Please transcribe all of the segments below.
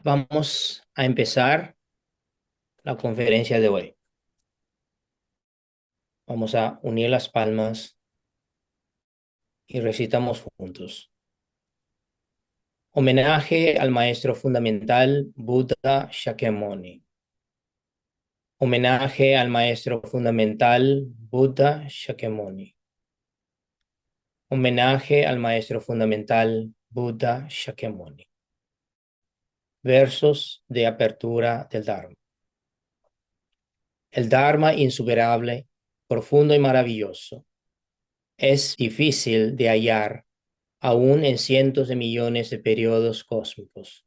Vamos a empezar la conferencia de hoy. Vamos a unir las palmas y recitamos juntos. Homenaje al maestro fundamental Buddha Shakyamuni. Homenaje al maestro fundamental Buddha Shakyamuni. Homenaje al maestro fundamental Buddha Shakyamuni. Versos de apertura del Dharma. El Dharma insuperable, profundo y maravilloso, es difícil de hallar aún en cientos de millones de periodos cósmicos.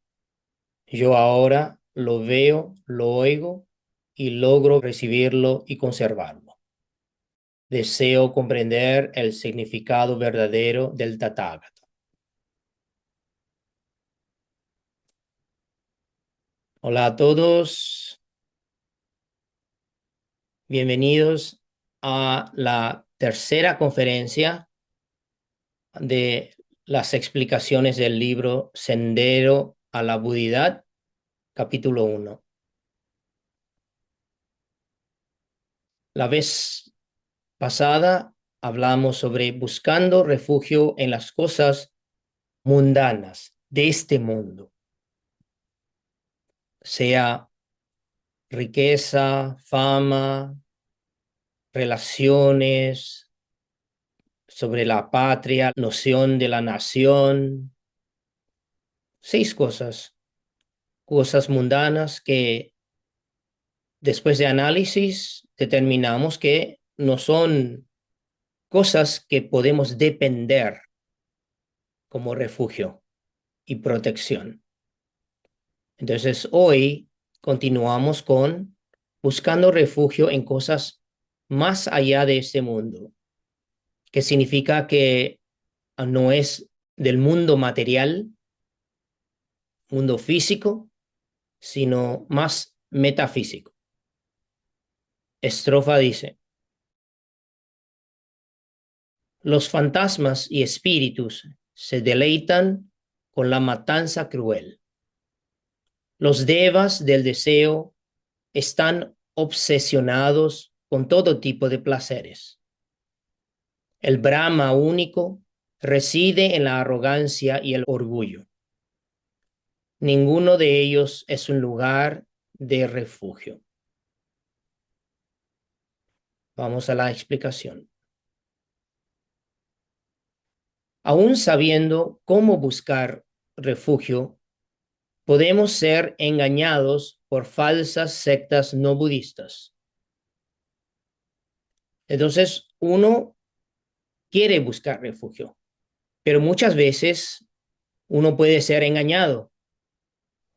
Yo ahora lo veo, lo oigo y logro recibirlo y conservarlo. Deseo comprender el significado verdadero del Tathagata. Hola a todos, bienvenidos a la tercera conferencia de las explicaciones del libro Sendero a la Budidad, capítulo 1. La vez pasada hablamos sobre buscando refugio en las cosas mundanas de este mundo, sea riqueza, fama, relaciones, sobre la patria, noción de la nación. 6 cosas mundanas que después de análisis determinamos que no son cosas que podemos depender como refugio y protección. Entonces, hoy continuamos con buscando refugio en cosas más allá de este mundo, que significa que no es del mundo material, mundo físico, sino más metafísico. Estrofa dice: los fantasmas y espíritus se deleitan con la matanza cruel. Los devas del deseo están obsesionados con todo tipo de placeres. El Brahma único reside en la arrogancia y el orgullo. Ninguno de ellos es un lugar de refugio. Vamos a la explicación. Aún sabiendo cómo buscar refugio, podemos ser engañados por falsas sectas no budistas. Entonces, uno quiere buscar refugio, pero muchas veces uno puede ser engañado.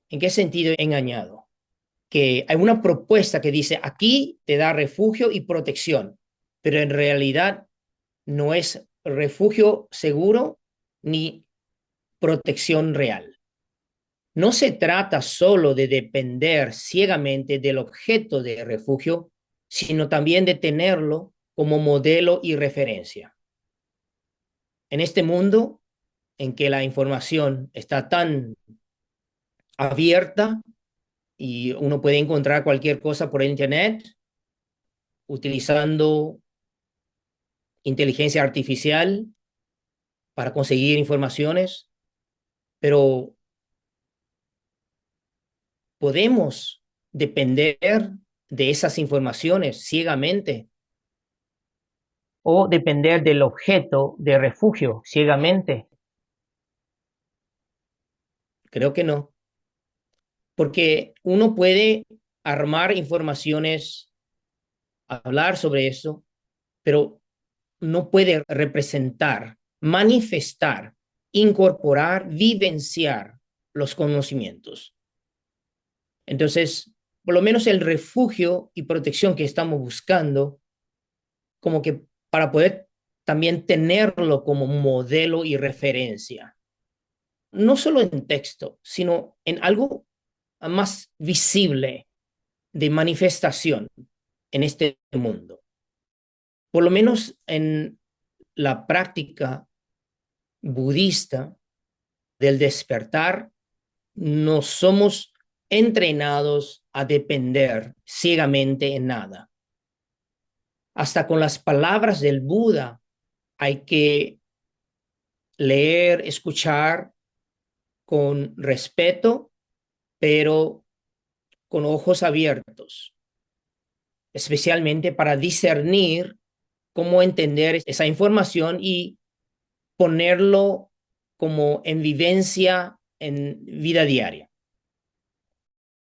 ¿En qué sentido engañado? Que hay una propuesta que dice aquí te da refugio y protección, pero en realidad no es refugio seguro ni protección real. No se trata solo de depender ciegamente del objeto de refugio, sino también de tenerlo como modelo y referencia. En este mundo en que la información está tan abierta y uno puede encontrar cualquier cosa por internet utilizando inteligencia artificial para conseguir informaciones, pero podemos depender de esas informaciones ciegamente o depender del objeto de refugio ciegamente. Creo que no, porque uno puede armar informaciones, hablar sobre eso, pero no puede representar, manifestar, incorporar, vivenciar los conocimientos. Entonces, por lo menos el refugio y protección que estamos buscando, como que para poder también tenerlo como modelo y referencia, no solo en texto, sino en algo más visible de manifestación en este mundo. Por lo menos en la práctica budista del despertar, no somos entrenados a depender ciegamente en nada. Hasta con las palabras del Buda hay que leer, escuchar con respeto, pero con ojos abiertos, especialmente para discernir cómo entender esa información y ponerlo como en vivencia en vida diaria.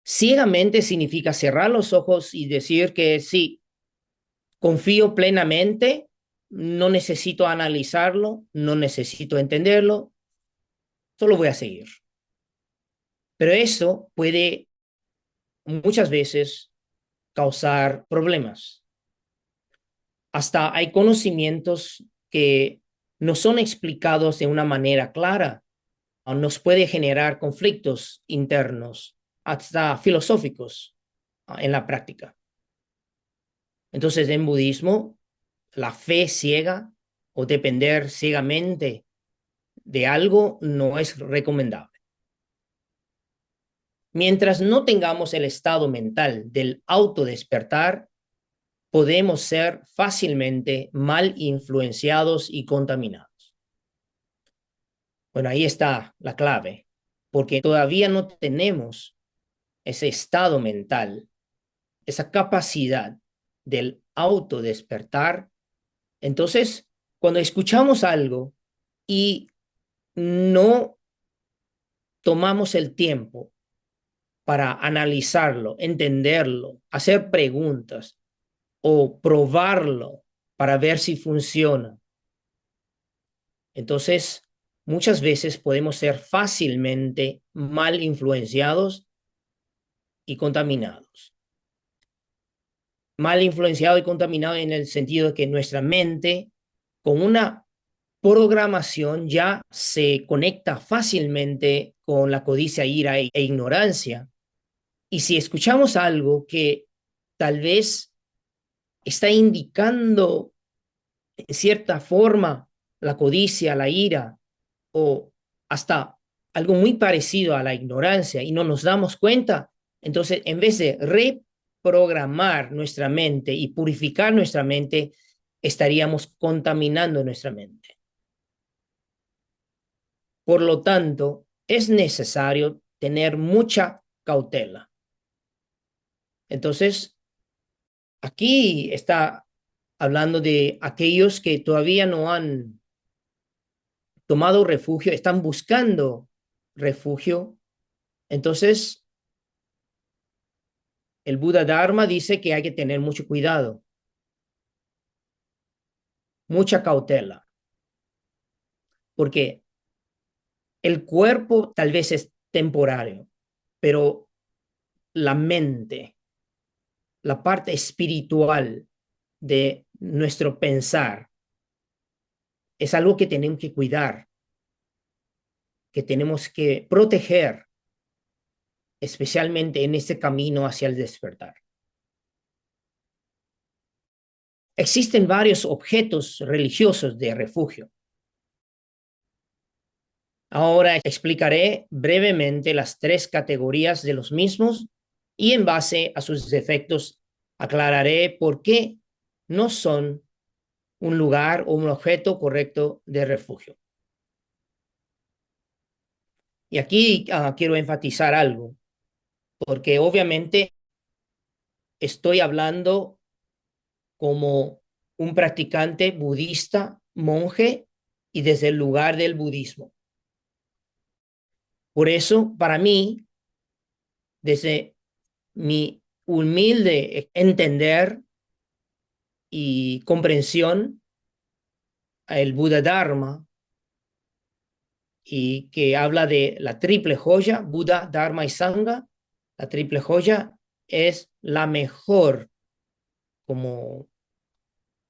Ciegamente significa cerrar los ojos y decir que sí, confío plenamente, no necesito analizarlo, no necesito entenderlo, solo voy a seguir. Pero eso puede muchas veces causar problemas. Hasta hay conocimientos que no son explicados de una manera clara, o nos puede generar conflictos internos, hasta filosóficos en la práctica. Entonces, en budismo, la fe ciega o depender ciegamente de algo no es recomendable. Mientras no tengamos el estado mental del autodespertar, podemos ser fácilmente mal influenciados y contaminados. Bueno, ahí está la clave, porque todavía no tenemos ese estado mental, esa capacidad del autodespertar. Entonces, cuando escuchamos algo y no tomamos el tiempo para analizarlo, entenderlo, hacer preguntas o probarlo para ver si funciona, entonces muchas veces podemos ser fácilmente mal influenciados y contaminados. Mal influenciado y contaminado en el sentido de que nuestra mente, con una programación, ya se conecta fácilmente con la codicia, ira e ignorancia. Y si escuchamos algo que tal vez está indicando en cierta forma la codicia, la ira o hasta algo muy parecido a la ignorancia y no nos damos cuenta, entonces en vez de reprogramar nuestra mente y purificar nuestra mente, estaríamos contaminando nuestra mente. Por lo tanto, es necesario tener mucha cautela. Entonces, aquí está hablando de aquellos que todavía no han tomado refugio, están buscando refugio. Entonces, el Buda Dharma dice que hay que tener mucho cuidado, mucha cautela, porque el cuerpo tal vez es temporario, pero la mente, la parte espiritual de nuestro pensar, es algo que tenemos que cuidar, que tenemos que proteger, especialmente en este camino hacia el despertar. Existen varios objetos religiosos de refugio. Ahora explicaré brevemente las tres categorías de los mismos y en base a sus defectos aclararé por qué no son un lugar o un objeto correcto de refugio. Y aquí quiero enfatizar algo, porque obviamente estoy hablando como un practicante budista, monje, y desde el lugar del budismo. Por eso, para mí, desde mi humilde entender y comprensión, el Buda Dharma, y que habla de la triple joya, Buda, Dharma y Sangha, la triple joya es la mejor como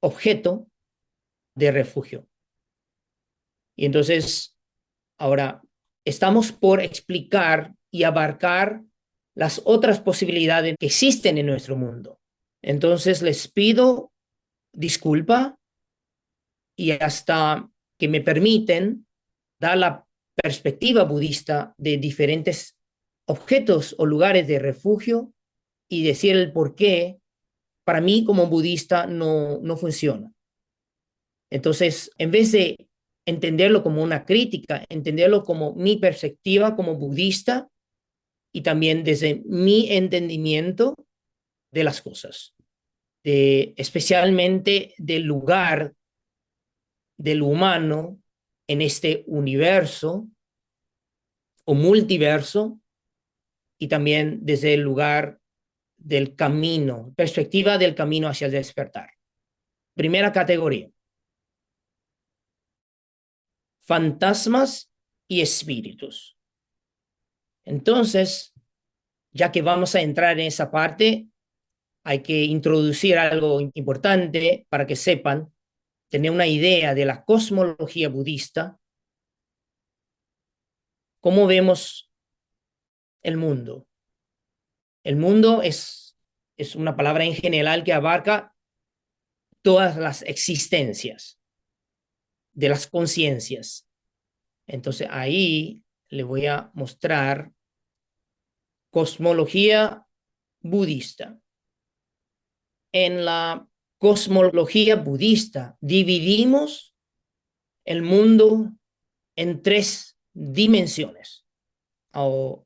objeto de refugio. Y entonces, ahora, estamos por explicar y abarcar las otras posibilidades que existen en nuestro mundo. Entonces, les pido disculpa y hasta que me permiten dar la perspectiva budista de diferentes objetos o lugares de refugio y decir el por qué, para mí como budista no funciona. Entonces, en vez de entenderlo como una crítica, entenderlo como mi perspectiva como budista y también desde mi entendimiento de las cosas, especialmente del lugar del humano en este universo o multiverso y también desde el lugar del camino, perspectiva del camino hacia el despertar. Primera categoría, fantasmas y espíritus. Entonces, ya que vamos a entrar en esa parte, hay que introducir algo importante para que sepan, tener una idea de la cosmología budista, cómo vemos el mundo. El mundo es una palabra en general que abarca todas las existencias de las conciencias. Entonces ahí le voy a mostrar cosmología budista. En la cosmología budista dividimos el mundo en tres dimensiones o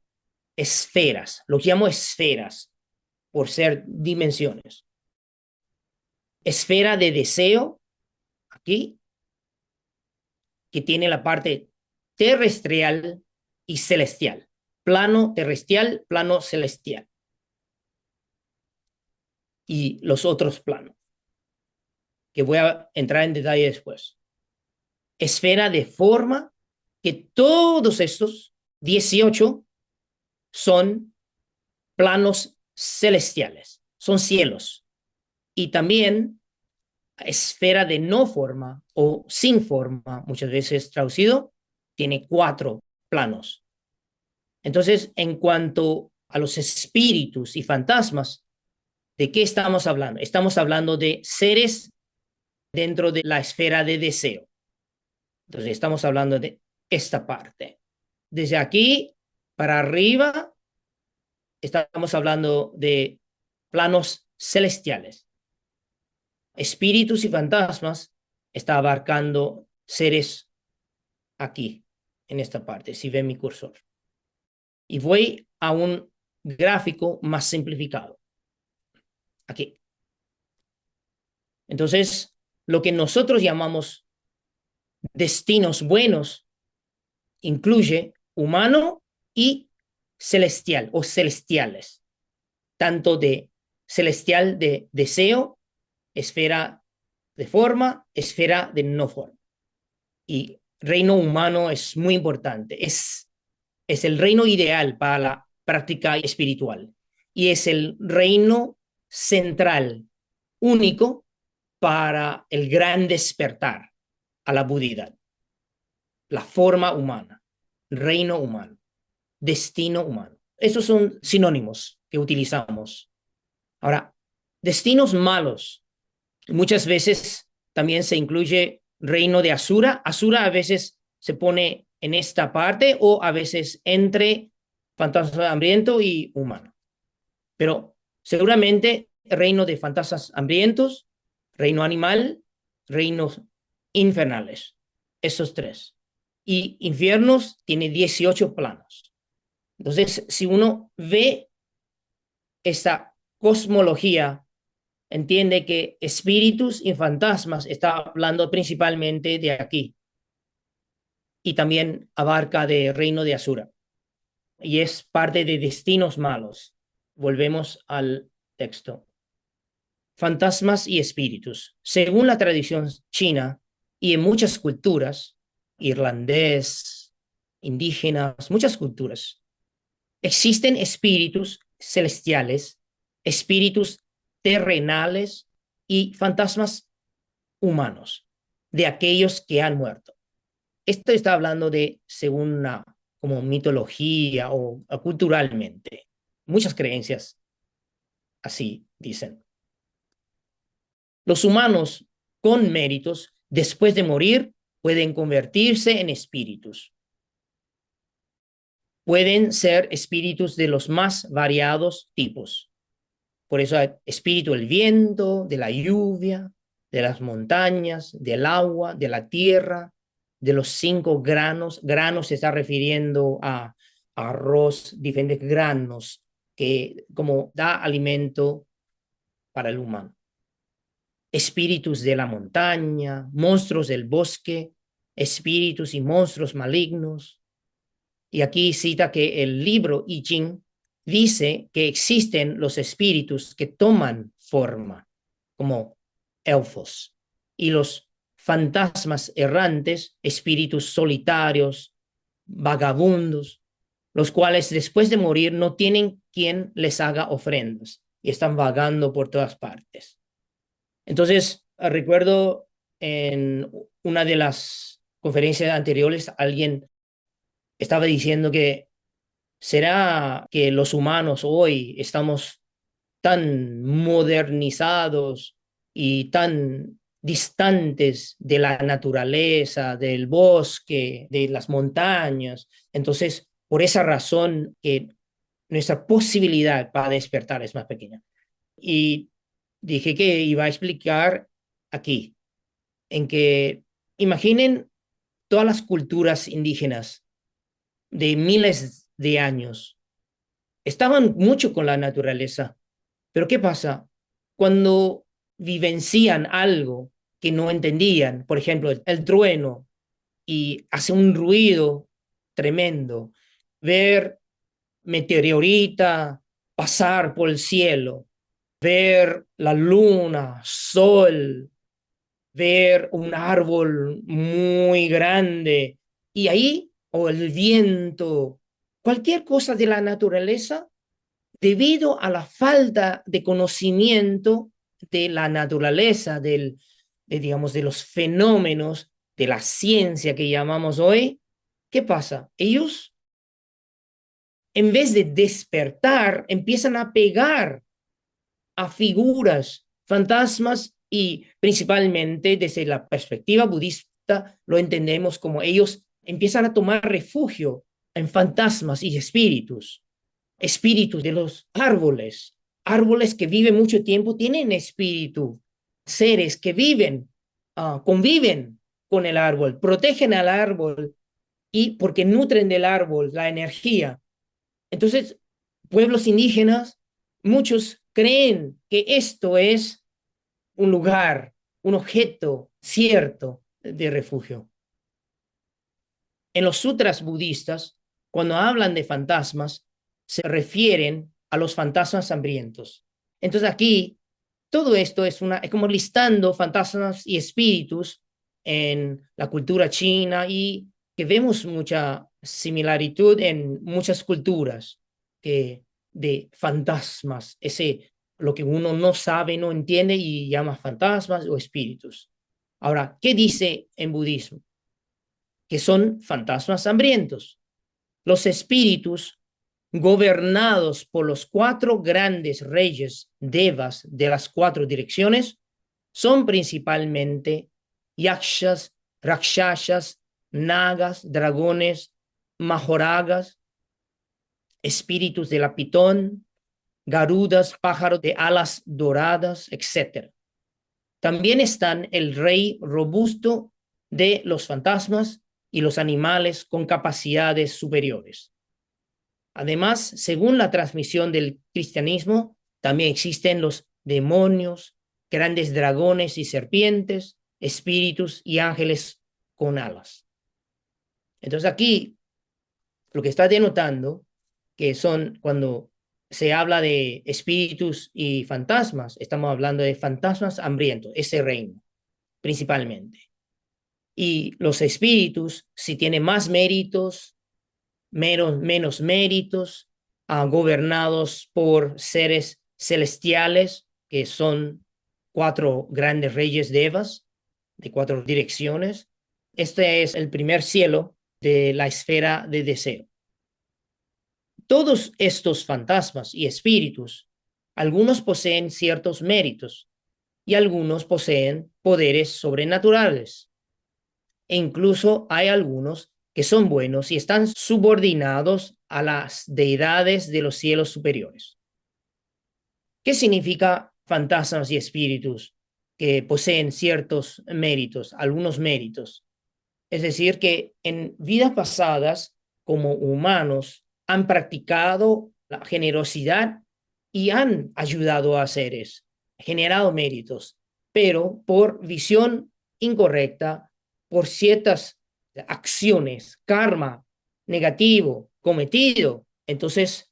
esferas. Lo llamo esferas por ser dimensiones. Esfera de deseo, aquí, que tiene la parte terrestrial y celestial. Plano terrestrial, plano celestial. Y los otros planos, que voy a entrar en detalle después. Esfera de forma, que todos estos 18 son planos celestiales, son cielos. Y también esfera de no forma o sin forma, muchas veces traducido, tiene 4 planos. Entonces, en cuanto a los espíritus y fantasmas, ¿de qué estamos hablando? Estamos hablando de seres dentro de la esfera de deseo. Entonces, estamos hablando de esta parte. Desde aquí para arriba, estamos hablando de planos celestiales. Espíritus y fantasmas está abarcando seres aquí, en esta parte, si ven mi cursor. Y voy a un gráfico más simplificado. Aquí. Entonces, lo que nosotros llamamos destinos buenos incluye humano y celestial o celestiales, tanto de celestial de deseo, esfera de forma, esfera de no forma. Y reino humano es muy importante, es el reino ideal para la práctica espiritual y es el reino central, único para el gran despertar a la budidad. La forma humana, reino humano, destino humano. Esos son sinónimos que utilizamos. Ahora, destinos malos. Muchas veces también se incluye reino de Asura. Asura a veces se pone en esta parte o a veces entre fantasma hambriento y humano. Pero seguramente reino de fantasmas hambrientos, reino animal, reinos infernales. Esos tres. Y infiernos tiene 18 planos. Entonces, si uno ve esta cosmología, entiende que espíritus y fantasmas está hablando principalmente de aquí. Y también abarca de reino de Asura. Y es parte de destinos malos. Volvemos al texto. Fantasmas y espíritus. Según la tradición china y en muchas culturas, irlandés, indígenas, muchas culturas, existen espíritus celestiales, espíritus terrenales y fantasmas humanos, de aquellos que han muerto. Esto está hablando de según una como mitología o culturalmente. Muchas creencias así dicen. Los humanos con méritos, después de morir, pueden convertirse en espíritus. pueden ser espíritus de los más variados tipos. Por eso hay espíritu del viento, de la lluvia, de las montañas, del agua, de la tierra, de los 5 granos. Granos se está refiriendo a arroz, diferentes granos que como da alimento para el humano. Espíritus de la montaña, monstruos del bosque, espíritus y monstruos malignos. Y aquí cita que el libro I Ching dice que existen los espíritus que toman forma, como elfos, y los fantasmas errantes, espíritus solitarios, vagabundos, los cuales después de morir no tienen quien les haga ofrendas y están vagando por todas partes. Entonces, recuerdo en una de las conferencias anteriores, alguien estaba diciendo que ¿será que los humanos hoy estamos tan modernizados y tan distantes de la naturaleza, del bosque, de las montañas? Entonces, por esa razón que nuestra posibilidad para despertar es más pequeña. Y dije que iba a explicar aquí, en que imaginen todas las culturas indígenas de miles de años. Estaban mucho con la naturaleza, pero ¿qué pasa? Cuando vivencian algo que no entendían, por ejemplo, el trueno, y hace un ruido tremendo, ver meteorita pasar por el cielo, ver la luna, sol, ver un árbol muy grande y ahí, o el viento, cualquier cosa de la naturaleza, debido a la falta de conocimiento de la naturaleza, digamos, de los fenómenos de la ciencia que llamamos hoy, ¿qué pasa? Ellos, en vez de despertar, empiezan a pegar a figuras, fantasmas y principalmente desde la perspectiva budista lo entendemos como ellos empiezan a tomar refugio en fantasmas y espíritus, espíritus de los árboles, árboles que viven mucho tiempo, tienen espíritu, seres que viven, conviven con el árbol, protegen al árbol y porque nutren del árbol la energía. Entonces, pueblos indígenas, muchos creen que esto es un lugar, un objeto cierto de refugio. En los sutras budistas, cuando hablan de fantasmas, se refieren a los fantasmas hambrientos. Entonces aquí, todo esto es como listando fantasmas y espíritus en la cultura china y que vemos mucha similaritud en muchas culturas que de fantasmas, lo que uno no sabe, no entiende y llama fantasmas o espíritus. Ahora, ¿qué dice en budismo? Que son fantasmas hambrientos. Los espíritus gobernados por los 4 grandes reyes devas de las 4 direcciones son principalmente yakshas, rakshasas, nagas, dragones, mahoragas, espíritus de la pitón, garudas, pájaros de alas doradas, etc. También están el rey robusto de los fantasmas y los animales con capacidades superiores. Además, según la transmisión del cristianismo, también existen los demonios, grandes dragones y serpientes, espíritus y ángeles con alas. Entonces aquí lo que está denotando que son cuando se habla de espíritus y fantasmas, estamos hablando de fantasmas hambrientos, ese reino principalmente. Y los espíritus, si tienen más méritos, menos méritos, gobernados por seres celestiales, que son 4 grandes reyes devas, de 4 direcciones. Este es el primer cielo de la esfera de deseo. Todos estos fantasmas y espíritus, algunos poseen ciertos méritos y algunos poseen poderes sobrenaturales. E incluso hay algunos que son buenos y están subordinados a las deidades de los cielos superiores. ¿Qué significa fantasmas y espíritus que poseen ciertos méritos, algunos méritos? Es decir, que en vidas pasadas, como humanos, han practicado la generosidad y han ayudado a seres, generado méritos, pero por visión incorrecta, por ciertas acciones, karma negativo cometido, entonces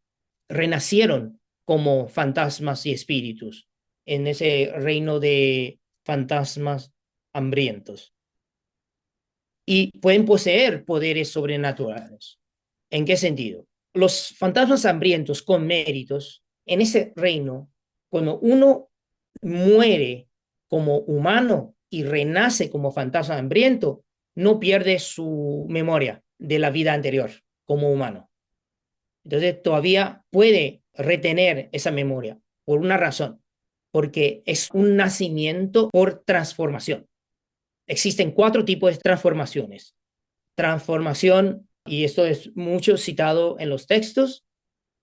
renacieron como fantasmas y espíritus en ese reino de fantasmas hambrientos y pueden poseer poderes sobrenaturales. ¿En qué sentido? Los fantasmas hambrientos con méritos, en ese reino, cuando uno muere como humano y renace como fantasma hambriento, no pierde su memoria de la vida anterior como humano. Entonces todavía puede retener esa memoria por una razón, porque es un nacimiento por transformación. Existen 4 tipos de transformaciones. Transformación, y esto es mucho citado en los textos,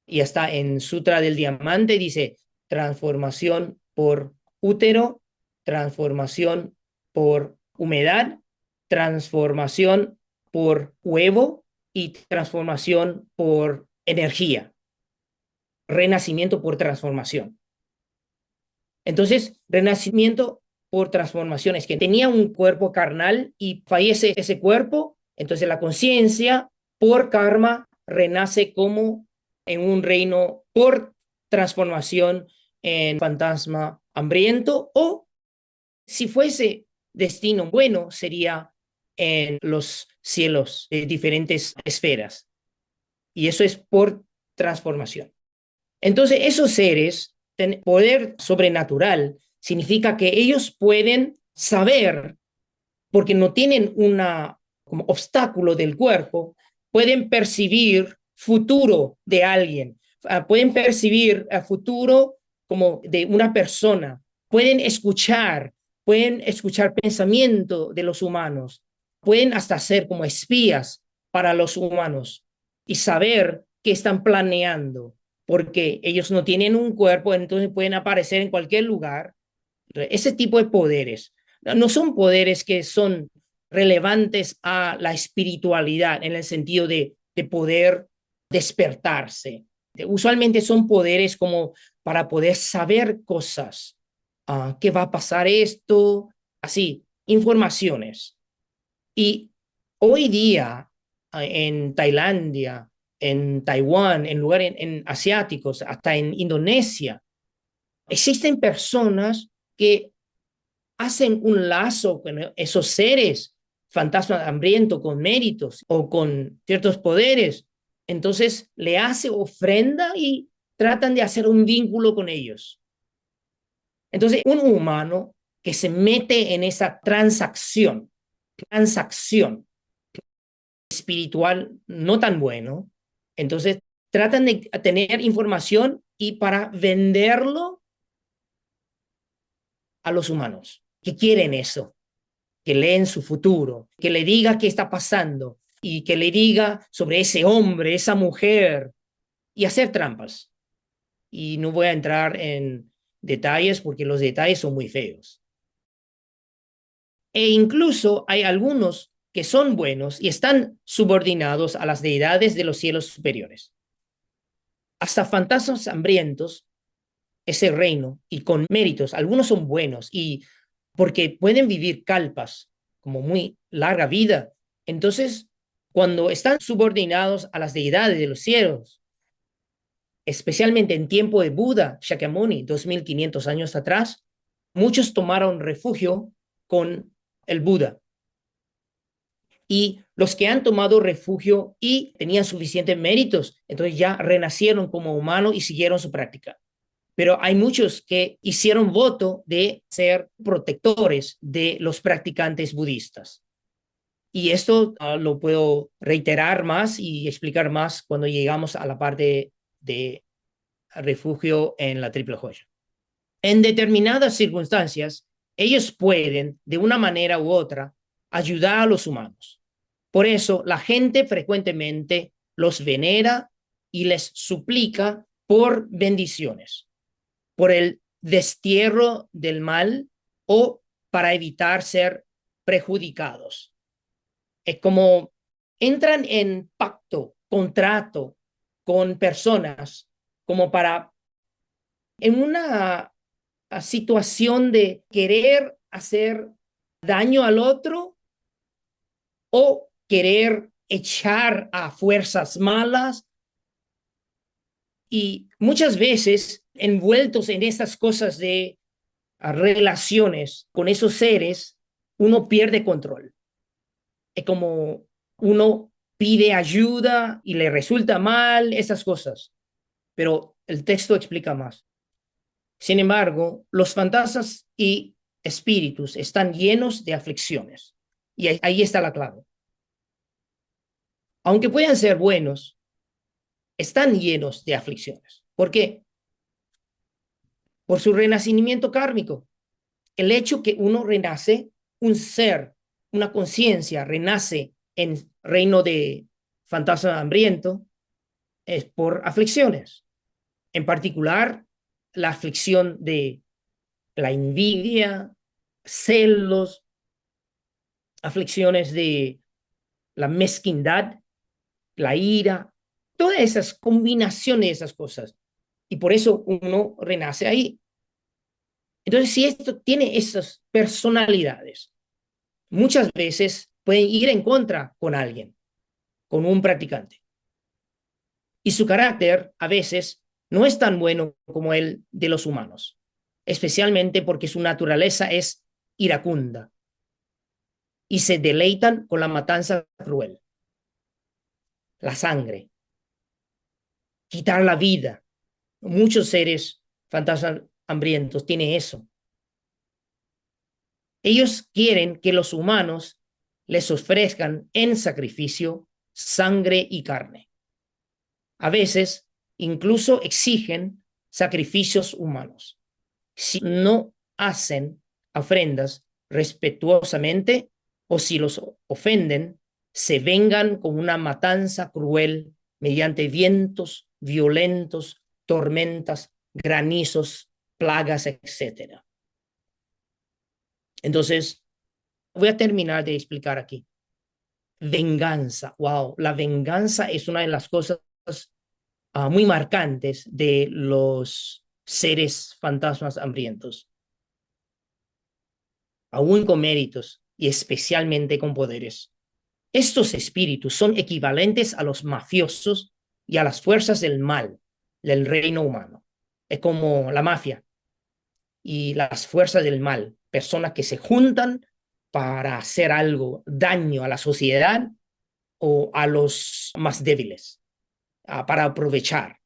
y hasta en Sutra del Diamante dice transformación por útero, transformación por humedad, transformación por huevo y transformación por energía. Renacimiento por transformación. Entonces, renacimiento por transformación es que tenía un cuerpo carnal y fallece ese cuerpo, entonces la conciencia por karma renace como en un reino por transformación en fantasma hambriento, o si fuese destino bueno sería en los cielos de diferentes esferas, y eso es por transformación. Entonces, esos seres, poder sobrenatural, significa que ellos pueden saber, porque no tienen una como obstáculo del cuerpo, pueden percibir futuro de alguien, pueden percibir el futuro como de una persona, pueden escuchar pensamiento de los humanos, pueden hasta ser como espías para los humanos y saber qué están planeando, porque ellos no tienen un cuerpo, entonces pueden aparecer en cualquier lugar. Ese tipo de poderes no son poderes que son relevantes a la espiritualidad en el sentido de poder despertarse. Usualmente son poderes como para poder saber cosas, qué va a pasar esto, así, informaciones. Y hoy día en Tailandia, en Taiwán, en lugares asiáticos, hasta en Indonesia, existen personas que hacen un lazo con esos seres, fantasmas hambrientos con méritos o con ciertos poderes. Entonces le hace ofrenda y tratan de hacer un vínculo con ellos. Entonces, un humano que se mete en esa transacción espiritual no tan bueno, entonces tratan de tener información y para venderlo a los humanos que quieren eso, que leen su futuro, que le diga qué está pasando y que le diga sobre ese hombre, esa mujer, y hacer trampas. Y no voy a entrar en detalles porque los detalles son muy feos. E incluso hay algunos que son buenos y están subordinados a las deidades de los cielos superiores. Hasta fantasmas hambrientos, ese reino, y con méritos, algunos son buenos y porque pueden vivir kalpas, como muy larga vida. Entonces, cuando están subordinados a las deidades de los cielos, especialmente en tiempo de Buda, Shakyamuni, 2500 años atrás, muchos tomaron refugio con el Buda. Y los que han tomado refugio y tenían suficientes méritos, entonces ya renacieron como humanos y siguieron su práctica. Pero hay muchos que hicieron voto de ser protectores de los practicantes budistas. Y esto lo puedo reiterar más y explicar más cuando llegamos a la parte de refugio en la triple joya. En determinadas circunstancias, ellos pueden, de una manera u otra, ayudar a los humanos. Por eso la gente frecuentemente los venera y les suplica por bendiciones, por el destierro del mal o para evitar ser perjudicados. Es como entran en pacto, contrato con personas como para, en una situación de querer hacer daño al otro o querer echar a fuerzas malas, y muchas veces envueltos en estas cosas de relaciones con esos seres, uno pierde control. Es como uno pide ayuda y le resulta mal, esas cosas. Pero el texto explica más. Sin embargo, los fantasmas y espíritus están llenos de aflicciones. Y ahí está la clave. Aunque puedan ser buenos, están llenos de aflicciones. ¿Por qué? Por su renacimiento kármico. El hecho que uno renace, un ser, una conciencia, renace en reino de fantasma hambriento, es por aflicciones. En particular, la aflicción de la envidia, celos, aflicciones de la mezquindad, la ira, todas esas combinaciones de esas cosas. Y por eso uno renace ahí. Entonces, si esto tiene esas personalidades, muchas veces pueden ir en contra con alguien, con un practicante. Y su carácter a veces no es tan bueno como el de los humanos, especialmente porque su naturaleza es iracunda y se deleitan con la matanza cruel, la sangre, quitar la vida. Muchos seres fantasmas hambrientos tienen eso. Ellos quieren que los humanos les ofrezcan en sacrificio sangre y carne. A veces incluso exigen sacrificios humanos. Si no hacen ofrendas respetuosamente o si los ofenden, se vengan con una matanza cruel mediante vientos violentos, tormentas, granizos, plagas, etc. Entonces, voy a terminar de explicar aquí. Venganza. Wow, la venganza es una de las cosas muy marcantes de los seres fantasmas hambrientos, aún con méritos y especialmente con poderes. Estos espíritus son equivalentes a los mafiosos y a las fuerzas del mal del reino humano. Es como la mafia y las fuerzas del mal, personas que se juntan para hacer algo, daño a la sociedad o a los más débiles, para aprovechar.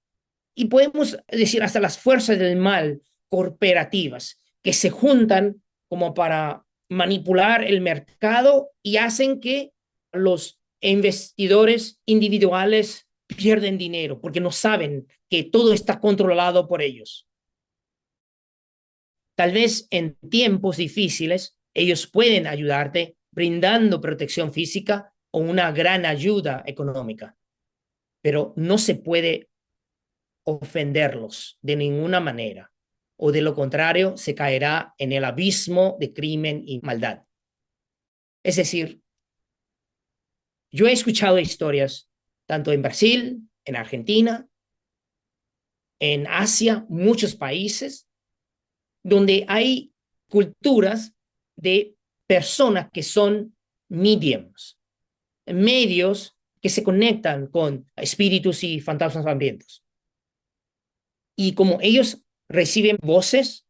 Y podemos decir hasta las fuerzas del mal corporativas que se juntan como para manipular el mercado y hacen que los investidores individuales pierden dinero porque no saben que todo está controlado por ellos. Tal vez en tiempos difíciles ellos pueden ayudarte brindando protección física o una gran ayuda económica, pero no se puede ofenderlos de ninguna manera, o de lo contrario se caerá en el abismo de crimen y maldad. Es decir, yo he escuchado historias tanto en Brasil, en Argentina, en Asia, muchos países, donde hay culturas de personas que son mediums, medios que se conectan con espíritus y fantasmas hambrientos. Y como ellos reciben voces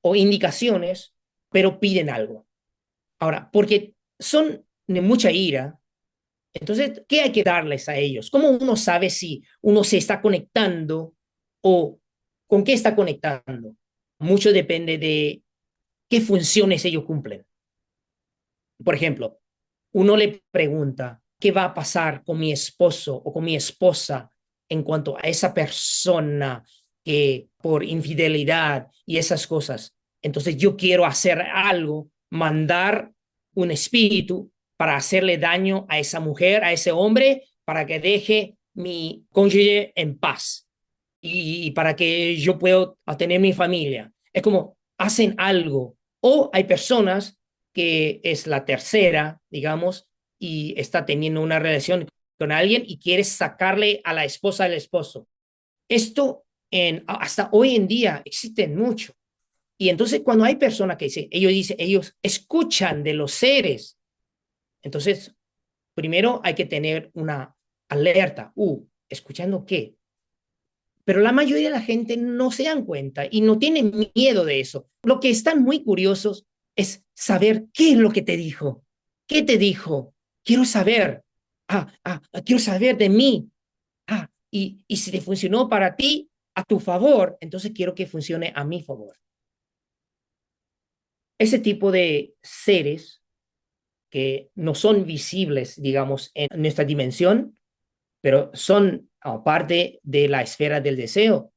o indicaciones, pero piden algo. Ahora, porque son de mucha ira, entonces, ¿qué hay que darles a ellos? ¿Cómo uno sabe si uno se está conectando o con qué está conectando? Mucho depende de qué funciones ellos cumplen. Por ejemplo, uno le pregunta, ¿qué va a pasar con mi esposo o con mi esposa en cuanto a esa persona que por infidelidad y esas cosas? Entonces yo quiero hacer algo, mandar un espíritu para hacerle daño a esa mujer, a ese hombre, para que deje mi cónyuge en paz y para que yo pueda tener mi familia. Es como hacen algo. O hay personas que es la tercera, digamos, y está teniendo una relación con alguien y quiere sacarle a la esposa del esposo. Esto hasta hoy en día existe mucho. Y entonces cuando hay personas que dicen, ellos escuchan de los seres, entonces primero hay que tener una alerta. ¿Escuchando qué? Pero la mayoría de la gente no se dan cuenta y no tienen miedo de eso. Lo que están muy curiosos es saber qué es lo que te dijo. ¿Qué te dijo? Quiero saber. Quiero saber de mí. Y si te funcionó para ti, a tu favor, entonces quiero que funcione a mi favor. Ese tipo de seres que no son visibles, digamos, en nuestra dimensión, pero son parte de la esfera del deseo.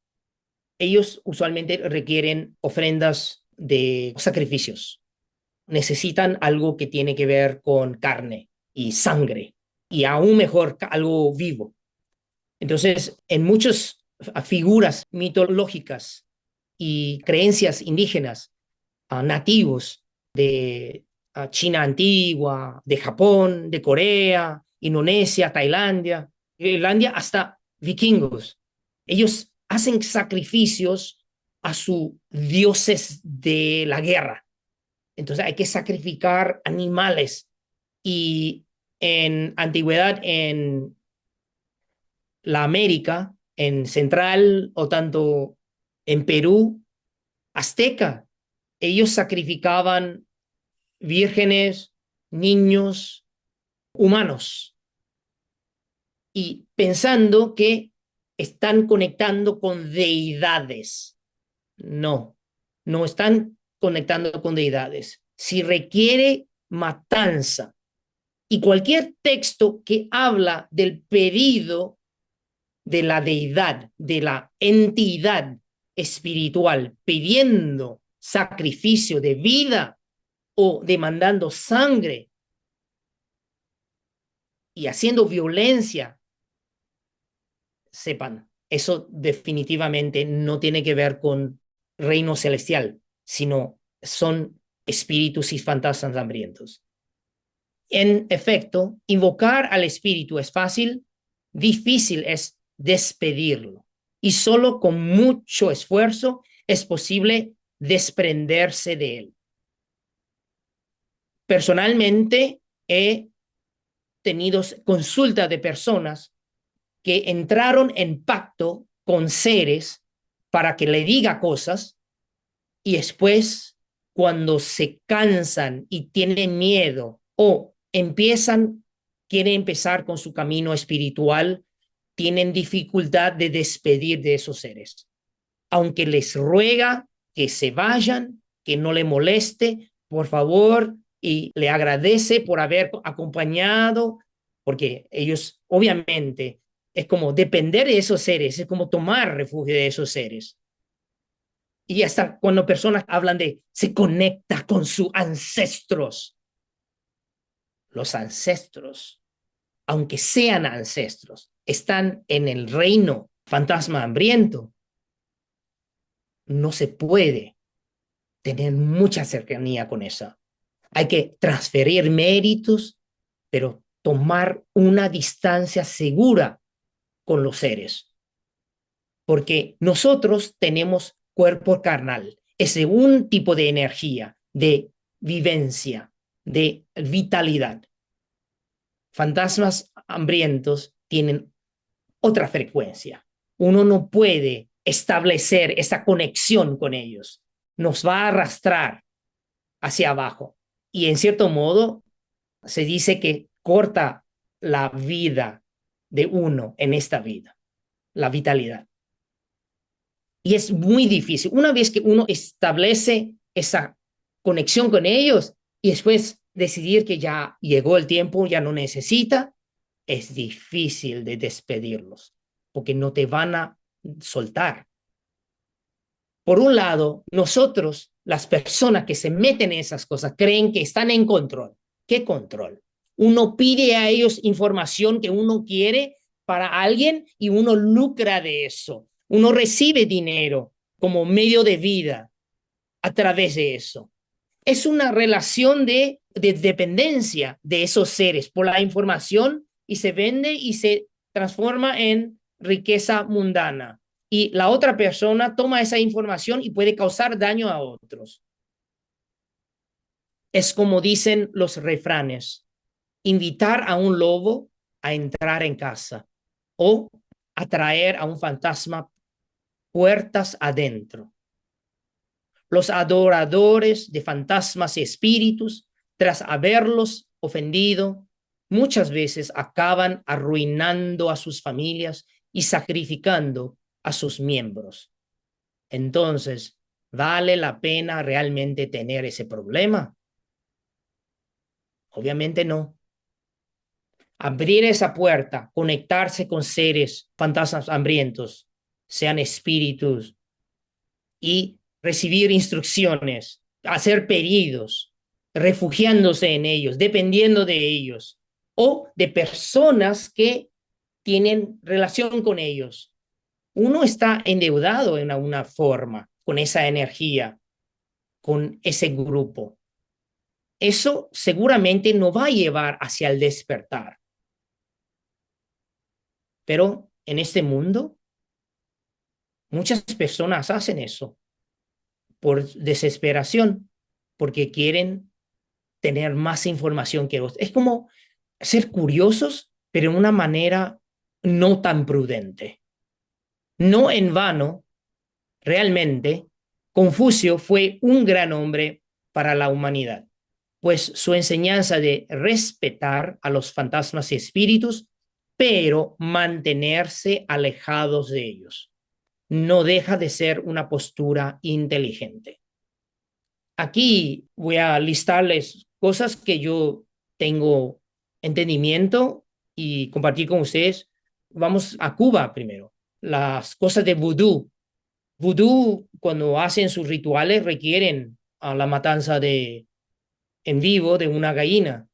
Ellos usualmente requieren ofrendas de sacrificios. Necesitan algo que tiene que ver con carne y sangre, y aún mejor, algo vivo. Entonces, en muchas figuras mitológicas y creencias indígenas, nativos de China antigua, de Japón, de Corea, Indonesia, Tailandia, Irlandia, hasta vikingos. Ellos hacen sacrificios a sus dioses de la guerra. Entonces hay que sacrificar animales. Y en antigüedad, en la América, en Central o tanto en Perú, azteca, ellos sacrificaban vírgenes, niños, humanos, y pensando que están conectando con deidades. No, no están conectando con deidades. Si requiere matanza y cualquier texto que habla del pedido de la deidad, de la entidad espiritual, pidiendo sacrificio de vida o demandando sangre y haciendo violencia, sepan, eso definitivamente no tiene que ver con reino celestial, sino son espíritus y fantasmas hambrientos. En efecto, invocar al espíritu es fácil, difícil es despedirlo. Y solo con mucho esfuerzo es posible desprenderse de él. Personalmente, he tenido consultas de personas que entraron en pacto con seres para que le diga cosas y después, cuando se cansan y tienen miedo o quieren empezar con su camino espiritual, tienen dificultad de despedir de esos seres. Aunque les ruega que se vayan, que no le moleste, por favor, y le agradece por haber acompañado, porque ellos obviamente es como depender de esos seres, es como tomar refugio de esos seres. Y hasta cuando personas hablan de se conecta con sus ancestros, los ancestros, aunque sean ancestros, están en el reino fantasma hambriento. No se puede tener mucha cercanía con eso. Hay que transferir méritos, pero tomar una distancia segura con los seres. Porque nosotros tenemos cuerpo carnal, es un tipo de energía, de vivencia, de vitalidad. Fantasmas hambrientos tienen otra frecuencia. Uno no puede establecer esa conexión con ellos. Nos va a arrastrar hacia abajo. Y en cierto modo se dice que corta la vida de uno en esta vida, la vitalidad. Y es muy difícil. Una vez que uno establece esa conexión con ellos y después decidir que ya llegó el tiempo, ya no necesita, es difícil de despedirlos porque no te van a soltar. Por un lado, nosotros, las personas que se meten en esas cosas, creen que están en control. ¿Qué control? Uno pide a ellos información que uno quiere para alguien y uno lucra de eso. Uno recibe dinero como medio de vida a través de eso. Es una relación de dependencia de esos seres por la información y se vende y se transforma en riqueza mundana. Y la otra persona toma esa información y puede causar daño a otros. Es como dicen los refranes, invitar a un lobo a entrar en casa o atraer a un fantasma puertas adentro. Los adoradores de fantasmas y espíritus, tras haberlos ofendido, muchas veces acaban arruinando a sus familias y sacrificando a sus miembros. Entonces, ¿vale la pena realmente tener ese problema? Obviamente no. Abrir esa puerta, conectarse con seres, fantasmas hambrientos, sean espíritus, y recibir instrucciones, hacer pedidos, refugiándose en ellos, dependiendo de ellos, o de personas que tienen relación con ellos. Uno está endeudado en alguna forma con esa energía, con ese grupo. Eso seguramente no va a llevar hacia el despertar. Pero en este mundo, muchas personas hacen eso por desesperación, porque quieren tener más información que vos. Es como ser curiosos, pero de una manera no tan prudente. No en vano, realmente, Confucio fue un gran hombre para la humanidad, pues su enseñanza de respetar a los fantasmas y espíritus, pero mantenerse alejados de ellos, no deja de ser una postura inteligente. Aquí voy a listarles cosas que yo tengo entendimiento y compartir con ustedes. Vamos a Cuba primero. Las cosas de vudú. Vudú, cuando hacen sus rituales, requieren a la matanza en vivo de una gallina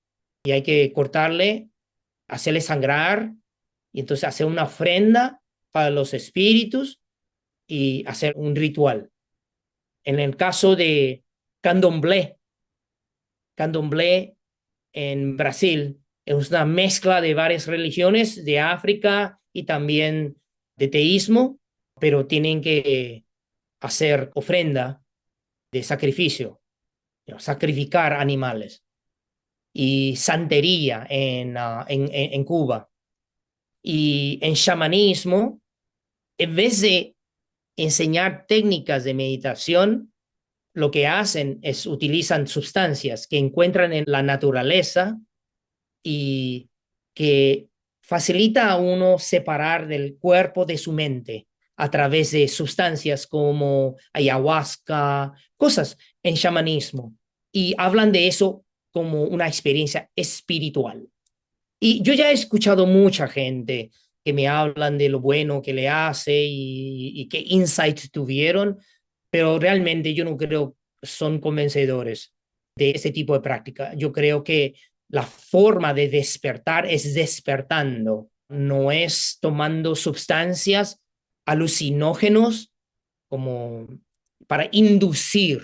y hay que cortarle, hacerle sangrar y entonces hacer una ofrenda para los espíritus y hacer un ritual. En el caso de candomblé, candomblé en Brasil es una mezcla de varias religiones de África y también de teísmo, pero tienen que hacer ofrenda de sacrificio, sacrificar animales y santería en Cuba. Y en chamanismo, en vez de enseñar técnicas de meditación, lo que hacen es utilizan sustancias que encuentran en la naturaleza y que facilita a uno separar del cuerpo de su mente a través de sustancias como ayahuasca, cosas en chamanismo. Y hablan de eso como una experiencia espiritual. Y yo ya he escuchado mucha gente que me hablan de lo bueno que le hace y qué insights tuvieron, pero realmente yo no creo son convencedores de ese tipo de práctica. Yo creo que la forma de despertar es despertando, no es tomando sustancias alucinógenos como para inducir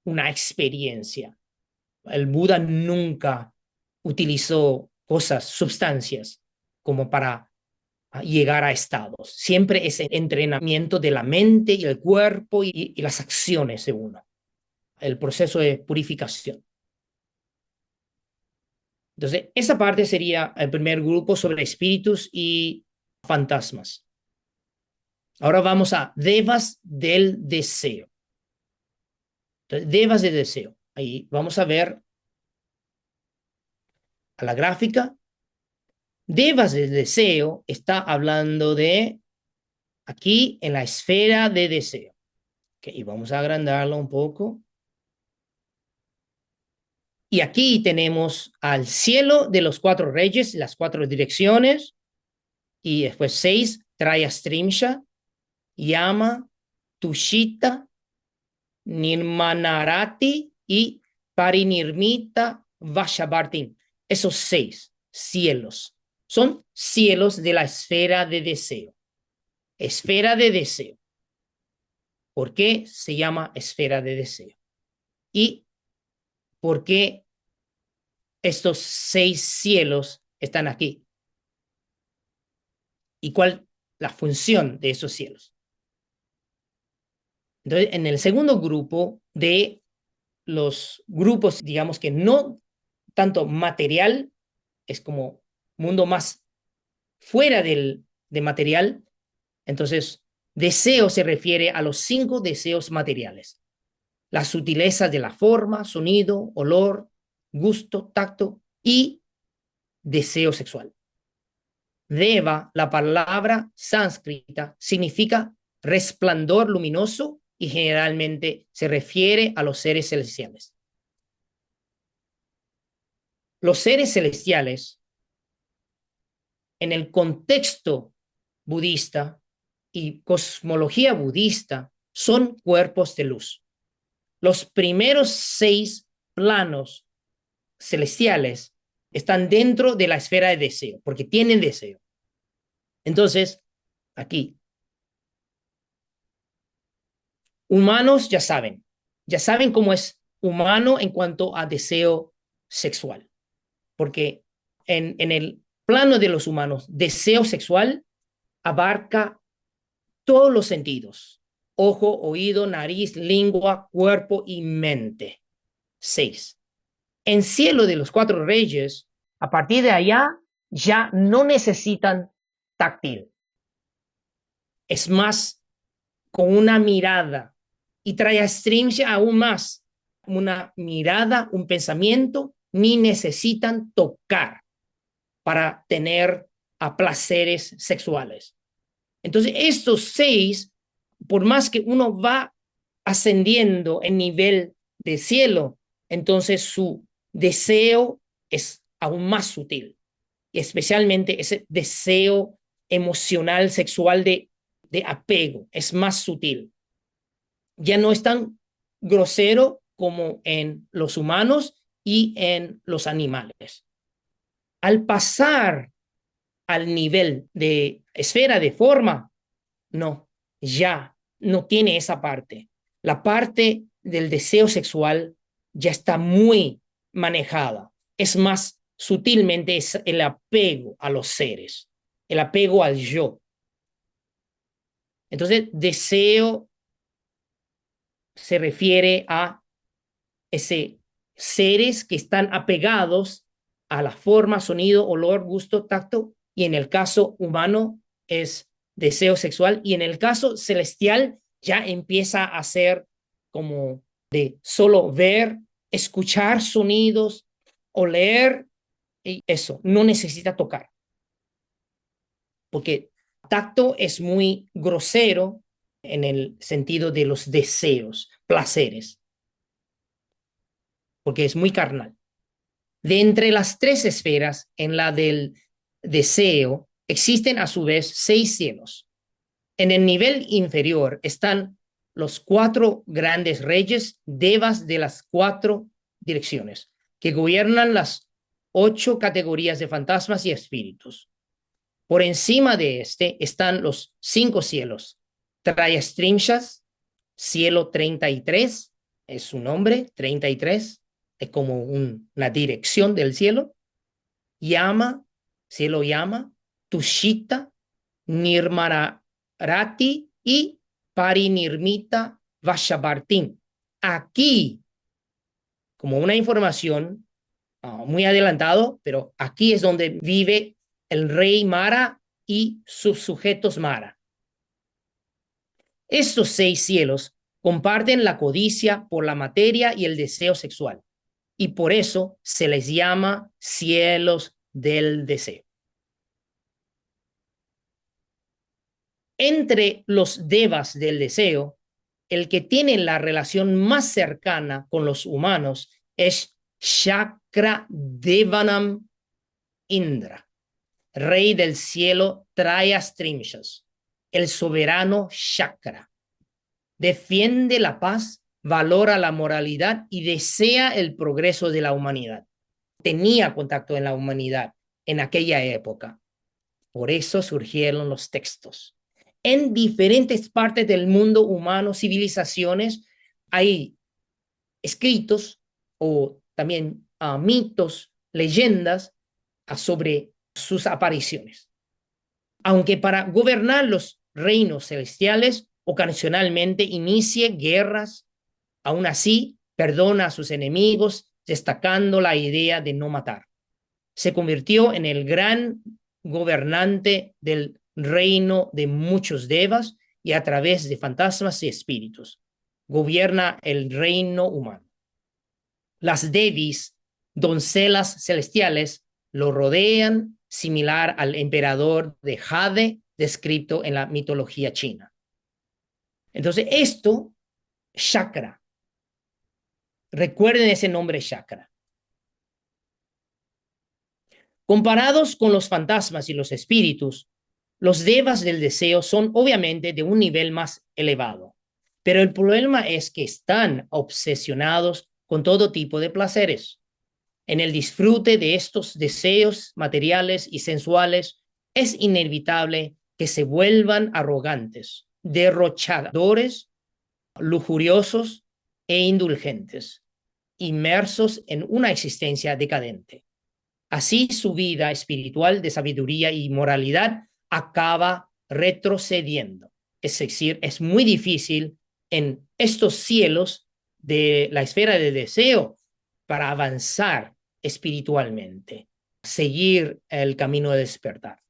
una experiencia. El Buda nunca utilizó cosas, sustancias, como para llegar a estados. Siempre es el entrenamiento de la mente y el cuerpo y las acciones de uno, el proceso de purificación. Entonces, esa parte sería el primer grupo sobre espíritus y fantasmas. Ahora vamos a devas del deseo. Entonces, devas del deseo. Ahí vamos a ver a la gráfica. Devas del deseo está hablando de aquí en la esfera de deseo. Okay, y vamos a agrandarlo un poco. Y aquí tenemos al cielo de los cuatro reyes, las cuatro direcciones, y después 6, Trayastrimsha, Yama, Tushita, Nirmanarati y Parinirmita Vashavartin. esos 6 cielos son cielos de la esfera de deseo. Esfera de deseo. ¿Por qué se llama esfera de deseo? ¿Y por qué estos 6 cielos están aquí? ¿Y cuál es la función de esos cielos? Entonces, en el segundo grupo de los grupos, digamos que no tanto material, es como mundo más fuera de material. Entonces, deseo se refiere a los 5 deseos materiales. Las sutilezas de la forma, sonido, olor, gusto, tacto y deseo sexual. Deva, la palabra sánscrita, significa resplandor luminoso y generalmente se refiere a los seres celestiales. Los seres celestiales, en el contexto budista y cosmología budista, son cuerpos de luz. Los primeros 6 planos celestiales están dentro de la esfera de deseo, porque tienen deseo. Entonces, aquí, humanos ya saben cómo es humano en cuanto a deseo sexual, porque en el plano de los humanos, deseo sexual abarca todos los sentidos: ojo, oído, nariz, lengua, cuerpo y mente. 6. En cielo de los 4 reyes, a partir de allá ya no necesitan táctil. Es más con una mirada y trae a Stringia aún más. Una mirada, un pensamiento, ni necesitan tocar para tener a placeres sexuales. Entonces, estos 6, por más que uno va ascendiendo en nivel de cielo, entonces su deseo es aún más sutil, y especialmente ese deseo emocional, sexual de apego, es más sutil. Ya no es tan grosero como en los humanos y en los animales. Al pasar al nivel de esfera de forma, no, ya no tiene esa parte. La parte del deseo sexual ya está muy manejada. Es más sutilmente es el apego a los seres, el apego al yo. Entonces, deseo se refiere a ese seres que están apegados a la forma, sonido, olor, gusto, tacto, y en el caso humano es deseo sexual, y en el caso celestial ya empieza a ser como de solo ver, escuchar sonidos, oler, y eso, no necesita tocar, porque tacto es muy grosero en el sentido de los deseos, placeres, porque es muy carnal. De entre las 3 esferas, en la del deseo, existen a su vez 6 cielos. En el nivel inferior están los 4 grandes reyes, devas de las 4 direcciones, que gobiernan las 8 categorías de fantasmas y espíritus. Por encima de este están los 5 cielos: Trayastrimshas, cielo 33, es su nombre, 33, es como una dirección del cielo. Yama, cielo Yama, Tushita, Nirmarati y Parinirmita Vashavartin. Aquí, como una información muy adelantado, pero aquí es donde vive el rey Mara y sus sujetos Mara. Estos 6 cielos comparten la codicia por la materia y el deseo sexual, y por eso se les llama cielos del deseo. Entre los devas del deseo, el que tiene la relación más cercana con los humanos es Shakra Devanam Indra, rey del cielo Trayastrimshas, el soberano Shakra. Defiende la paz, valora la moralidad y desea el progreso de la humanidad. tenía contacto en la humanidad en aquella época. Por eso surgieron los textos. En diferentes partes del mundo humano, civilizaciones, hay escritos o también mitos, leyendas sobre sus apariciones. Aunque para gobernar los reinos celestiales ocasionalmente inicie guerras, aún así perdona a sus enemigos, destacando la idea de no matar. Se convirtió en el gran gobernante del reino de muchos devas y a través de fantasmas y espíritus gobierna el reino humano. Las devis, doncelas celestiales, lo rodean, similar al emperador de Jade descrito en la mitología china. Entonces, esto, chakra. Recuerden ese nombre chakra. Comparados con los fantasmas y los espíritus, los devas del deseo son obviamente de un nivel más elevado, pero el problema es que están obsesionados con todo tipo de placeres. En el disfrute de estos deseos materiales y sensuales, es inevitable que se vuelvan arrogantes, derrochadores, lujuriosos e indulgentes, inmersos en una existencia decadente. Así su vida espiritual de sabiduría y moralidad acaba retrocediendo. Es decir, es muy difícil en estos cielos de la esfera de deseo para avanzar espiritualmente, seguir el camino de despertar.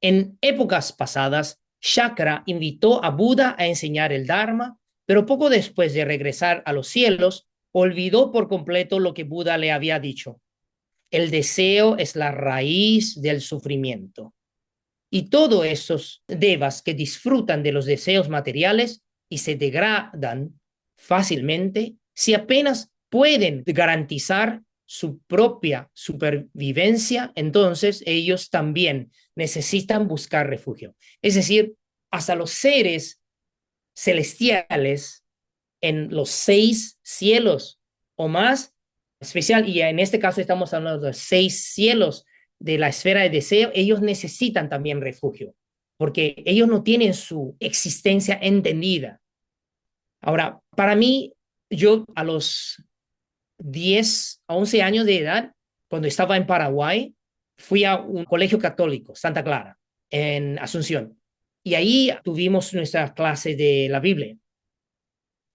En épocas pasadas, Shakra invitó a Buda a enseñar el Dharma, pero poco después de regresar a los cielos, olvidó por completo lo que Buda le había dicho. El deseo es la raíz del sufrimiento. Y todos esos devas que disfrutan de los deseos materiales y se degradan fácilmente, si apenas pueden garantizar su propia supervivencia, entonces ellos también necesitan buscar refugio. Es decir, hasta los seres celestiales en los 6 cielos o más, especial, y en este caso estamos hablando de 6 cielos de la esfera de deseo, ellos necesitan también refugio, porque ellos no tienen su existencia entendida. Ahora, para mí, yo a los 10 a 11 años de edad, cuando estaba en Paraguay, fui a un colegio católico, Santa Clara, en Asunción. Y ahí tuvimos nuestra clase de la Biblia.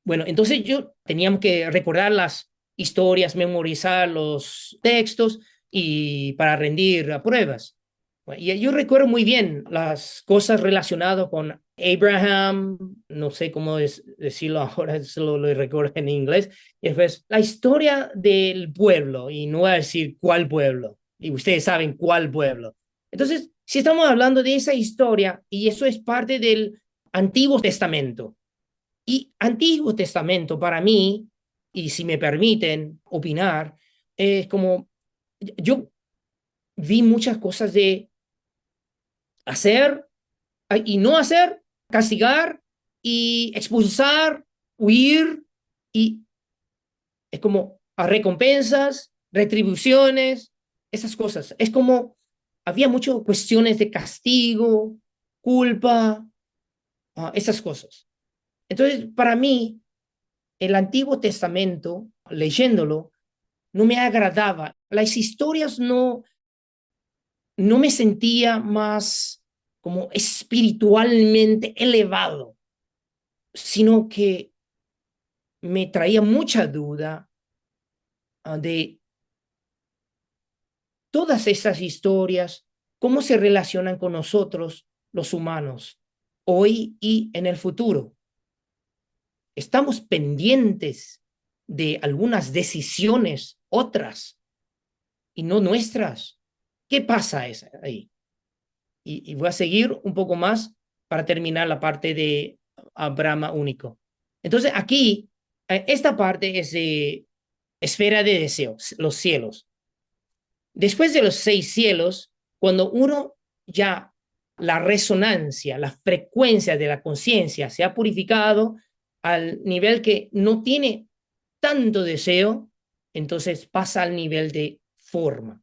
Bueno, entonces yo teníamos que recordar las historias, memorizar los textos y para rendir pruebas. Y yo recuerdo muy bien las cosas relacionadas con Abraham, no sé cómo decirlo ahora, solo lo recuerdo en inglés, y después la historia del pueblo, y no voy a decir cuál pueblo, y ustedes saben cuál pueblo. Entonces, si estamos hablando de esa historia, y eso es parte del Antiguo Testamento, y Antiguo Testamento para mí, y si me permiten opinar, es como yo vi muchas cosas de hacer y no hacer, castigar y expulsar, huir, y es como a recompensas, retribuciones, esas cosas. Es como había muchas cuestiones de castigo, culpa, esas cosas. Entonces, para mí, el Antiguo Testamento, leyéndolo, no me agradaba. Las historias no me sentía más como espiritualmente elevado, sino que me traía mucha duda de todas esas historias, cómo se relacionan con nosotros, los humanos, hoy y en el futuro. Estamos pendientes de algunas decisiones, otras, y no nuestras. ¿Qué pasa ahí? Y voy a seguir un poco más para terminar la parte de Brahma único. Entonces, aquí, esta parte es de esfera de deseos, los cielos. Después de los 6 cielos, cuando uno ya la resonancia, la frecuencia de la conciencia se ha purificado al nivel que no tiene tanto deseo, entonces pasa al nivel de forma.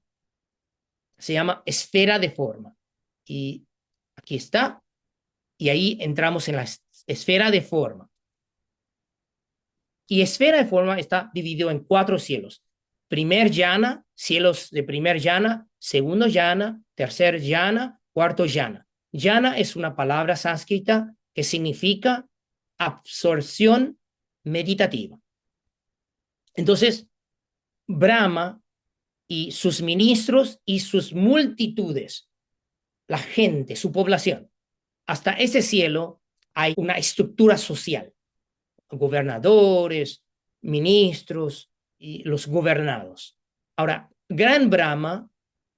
Se llama esfera de forma. Y aquí está. Y ahí entramos en la esfera de forma. Y esfera de forma está dividido en 4 cielos. Primer yana, cielos de primer yana, segundo yana, tercer yana, cuarto yana. Yana es una palabra sánscrita que significa absorción meditativa. Entonces, Brahma y sus ministros y sus multitudes, la gente, su población, hasta ese cielo hay una estructura social, gobernadores, ministros y los gobernados. Ahora, Gran Brahma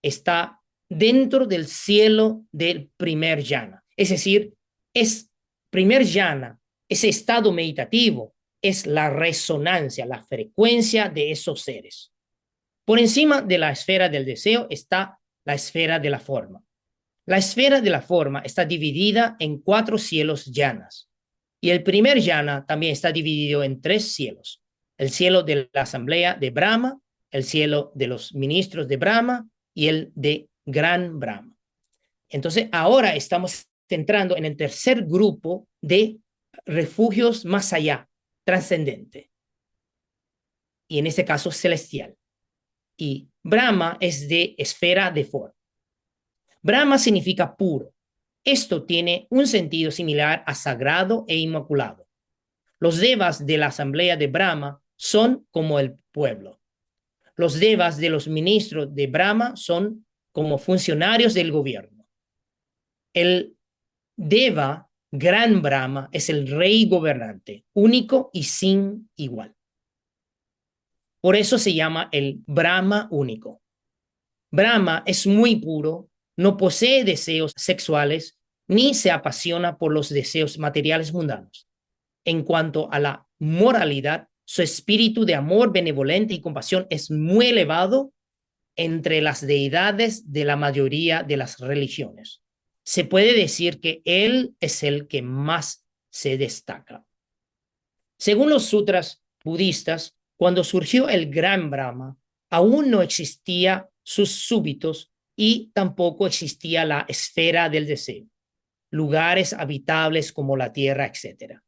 está dentro del cielo del primer yana, es decir, es primer yana, ese estado meditativo, es la resonancia, la frecuencia de esos seres. Por encima de la esfera del deseo está la esfera de la forma. La esfera de la forma está dividida en 4 cielos yanas. Y el primer yana también está dividido en 3 cielos. El cielo de la asamblea de Brahma, el cielo de los ministros de Brahma y el de Gran Brahma. Entonces, ahora estamos entrando en el tercer grupo de refugios más allá, trascendente. Y en este caso, celestial. Y Brahma es de esfera de forma. Brahma significa puro. Esto tiene un sentido similar a sagrado e inmaculado. Los devas de la asamblea de Brahma son como el pueblo. Los devas de los ministros de Brahma son como funcionarios del gobierno. El deva, gran Brahma, es el rey gobernante, único y sin igual. Por eso se llama el Brahma único. Brahma es muy puro, no posee deseos sexuales ni se apasiona por los deseos materiales mundanos. En cuanto a la moralidad, su espíritu de amor benevolente y compasión es muy elevado entre las deidades de la mayoría de las religiones. Se puede decir que él es el que más se destaca. Según los sutras budistas, cuando surgió el gran Brahma, aún no existía sus súbitos y tampoco existía la esfera del deseo, lugares habitables como la tierra, etc.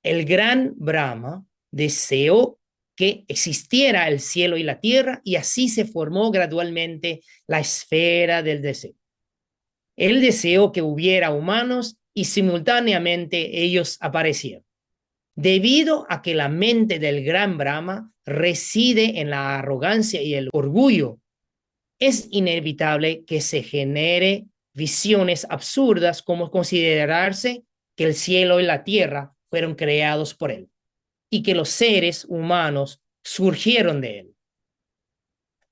El gran Brahma deseó que existiera el cielo y la tierra y así se formó gradualmente la esfera del deseo. Él deseó que hubiera humanos y simultáneamente ellos aparecieron. Debido a que la mente del gran Brahma reside en la arrogancia y el orgullo, es inevitable que se genere visiones absurdas como considerarse que el cielo y la tierra fueron creados por él y que los seres humanos surgieron de él.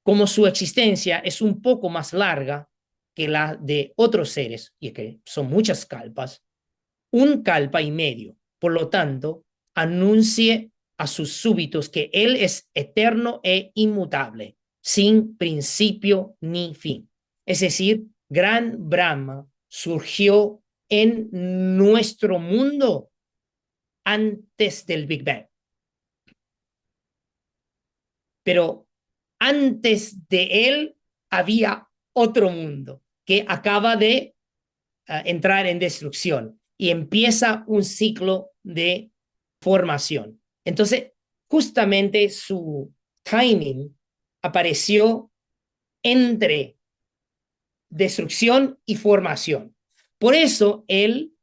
Como su existencia es un poco más larga que la de otros seres, y que son muchas kalpas, un kalpa y medio, por lo tanto, anuncie a sus súbitos que él es eterno e inmutable, sin principio ni fin. Es decir, Gran Brahma surgió en nuestro mundo antes del Big Bang. Pero antes de él había otro mundo que acaba de entrar en destrucción y empieza un ciclo de formación. Entonces, justamente su timing apareció entre destrucción y formación. Por eso el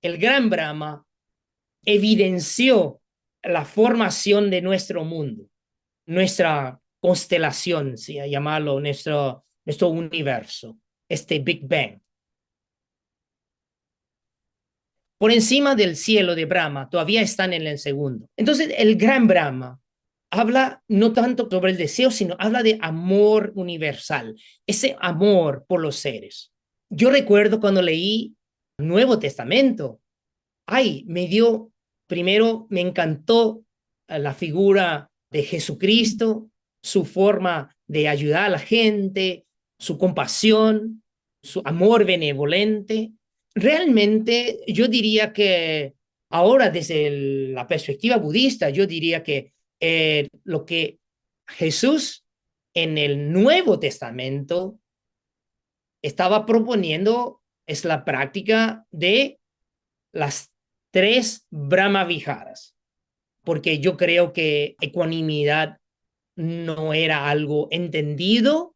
gran Brahma evidenció la formación de nuestro mundo, nuestra constelación, si llamarlo, nuestro universo, este Big Bang. Por encima del cielo de Brahma, todavía están en el segundo. Entonces, el gran Brahma habla no tanto sobre el deseo, sino habla de amor universal, ese amor por los seres. Yo recuerdo cuando leí el Nuevo Testamento, primero me encantó la figura de Jesucristo, su forma de ayudar a la gente, su compasión, su amor benevolente. Realmente yo diría que ahora desde la perspectiva budista, yo diría que lo que Jesús en el Nuevo Testamento estaba proponiendo es la práctica de las tres Brahmaviharas, porque yo creo que ecuanimidad no era algo entendido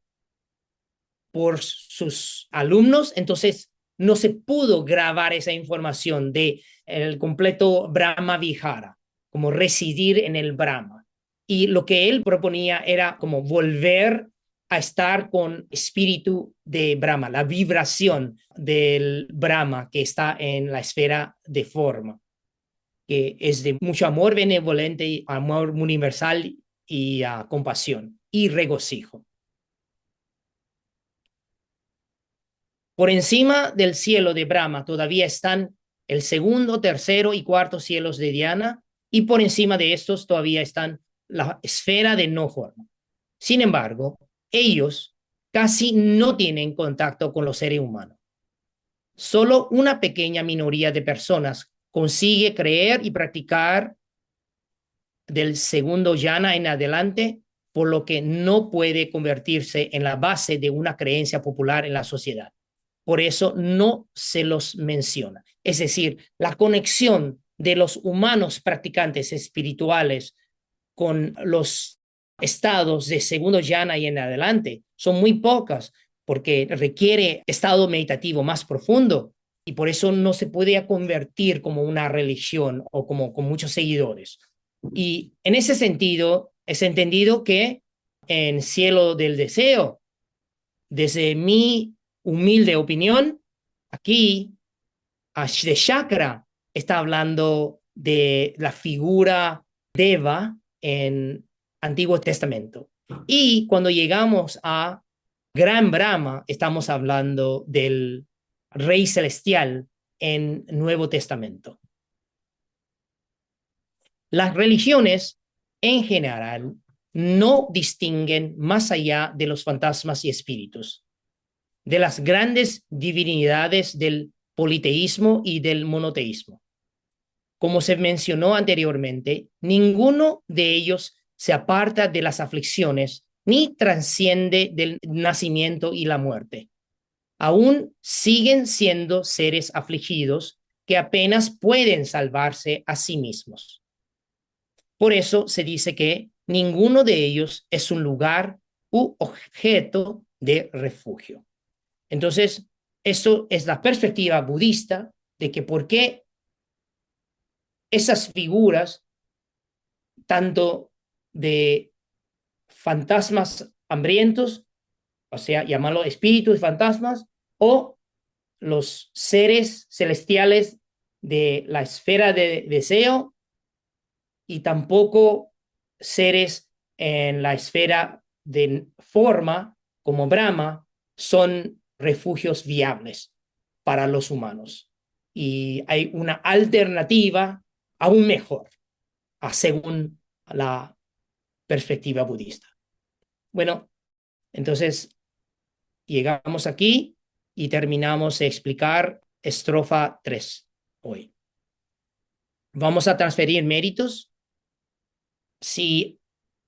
por sus alumnos, entonces no se pudo grabar esa información de el completo Brahma Vihara, como residir en el Brahma. Y lo que él proponía era como volver a estar con espíritu de Brahma, la vibración del Brahma que está en la esfera de forma, que es de mucho amor benevolente, amor universal y compasión y regocijo. Por encima del cielo de Brahma todavía están el segundo, tercero y cuarto cielos de Diana, y por encima de estos todavía están la esfera de no forma. Sin embargo, ellos casi no tienen contacto con los seres humanos. Solo una pequeña minoría de personas consigue creer y practicar del segundo yana en adelante, por lo que no puede convertirse en la base de una creencia popular en la sociedad. Por eso no se los menciona. Es decir, la conexión de los humanos practicantes espirituales con los estados de segundo yana y en adelante son muy pocas, porque requiere estado meditativo más profundo y por eso no se puede convertir como una religión o como con muchos seguidores. Y en ese sentido, es entendido que en Cielo del Deseo, desde mi humilde opinión, aquí de chakra está hablando de la figura Deva en Antiguo Testamento. Y cuando llegamos a Gran Brahma, estamos hablando del Rey Celestial en Nuevo Testamento. Las religiones en general no distinguen más allá de los fantasmas y espíritus, de las grandes divinidades del politeísmo y del monoteísmo. Como se mencionó anteriormente, ninguno de ellos se aparta de las aflicciones ni trasciende del nacimiento y la muerte. Aún siguen siendo seres afligidos que apenas pueden salvarse a sí mismos. Por eso se dice que ninguno de ellos es un lugar u objeto de refugio. Entonces, eso es la perspectiva budista de que por qué esas figuras, tanto de fantasmas hambrientos, o sea, llamarlo espíritus fantasmas, o los seres celestiales de la esfera de deseo, y tampoco seres en la esfera de forma, como Brahma, son refugios viables para los humanos. Y hay una alternativa aún mejor, según la perspectiva budista. Bueno, entonces llegamos aquí y terminamos de explicar estrofa 3 hoy. Vamos a transferir méritos. Si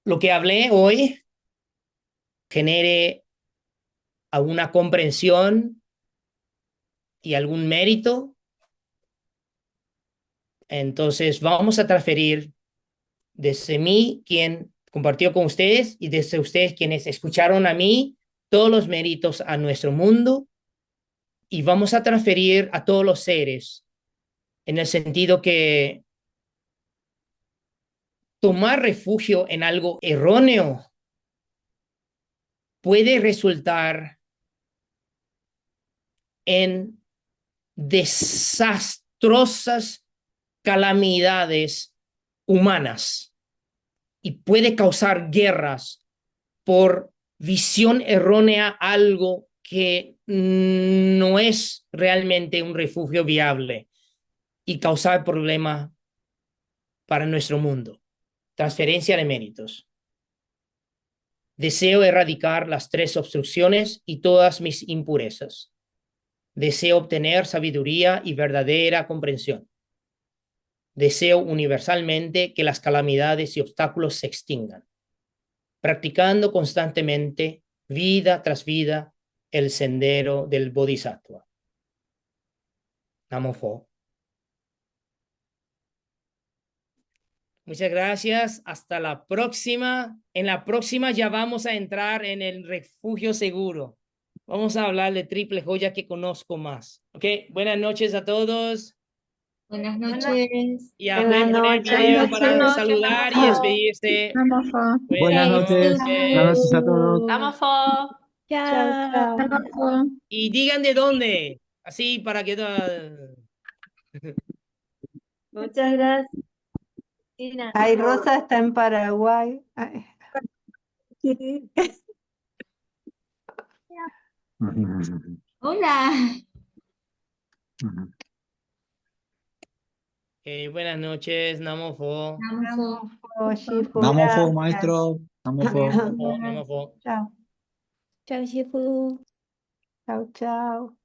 lo que hablé hoy genere alguna comprensión y algún mérito, entonces vamos a transferir desde mí, quien compartió con ustedes, y desde ustedes, quienes escucharon a mí, todos los méritos a nuestro mundo, y vamos a transferir a todos los seres, en el sentido que tomar refugio en algo erróneo puede resultar en desastrosas calamidades humanas y puede causar guerras por visión errónea, algo que no es realmente un refugio viable, y causar problemas para nuestro mundo. Transferencia de méritos. Deseo erradicar las tres obstrucciones y todas mis impurezas. Deseo obtener sabiduría y verdadera comprensión. Deseo universalmente que las calamidades y obstáculos se extingan. practicando constantemente, vida tras vida, el sendero del Bodhisattva. Namo Pho. Muchas gracias. Hasta la próxima. En la próxima ya vamos a entrar en el refugio seguro. Vamos a hablar de triple joya que conozco más. Ok, buenas noches a todos. Buenas noches. Y ya pueden poner video para saludar y despedirse. Buenas noches. Buenas noches a todos. Namo Pho. Chao. Y digan de dónde. Así para que... Muchas gracias. Ay, Rosa está en Paraguay. Ay. Hola. Buenas noches, Namo Pho. Namo Pho. Oh, Shifu, Namo Pho, gracias. maestro. Namo Pho. Namo Pho. Chao. Chao, Shifu. Chao, chao.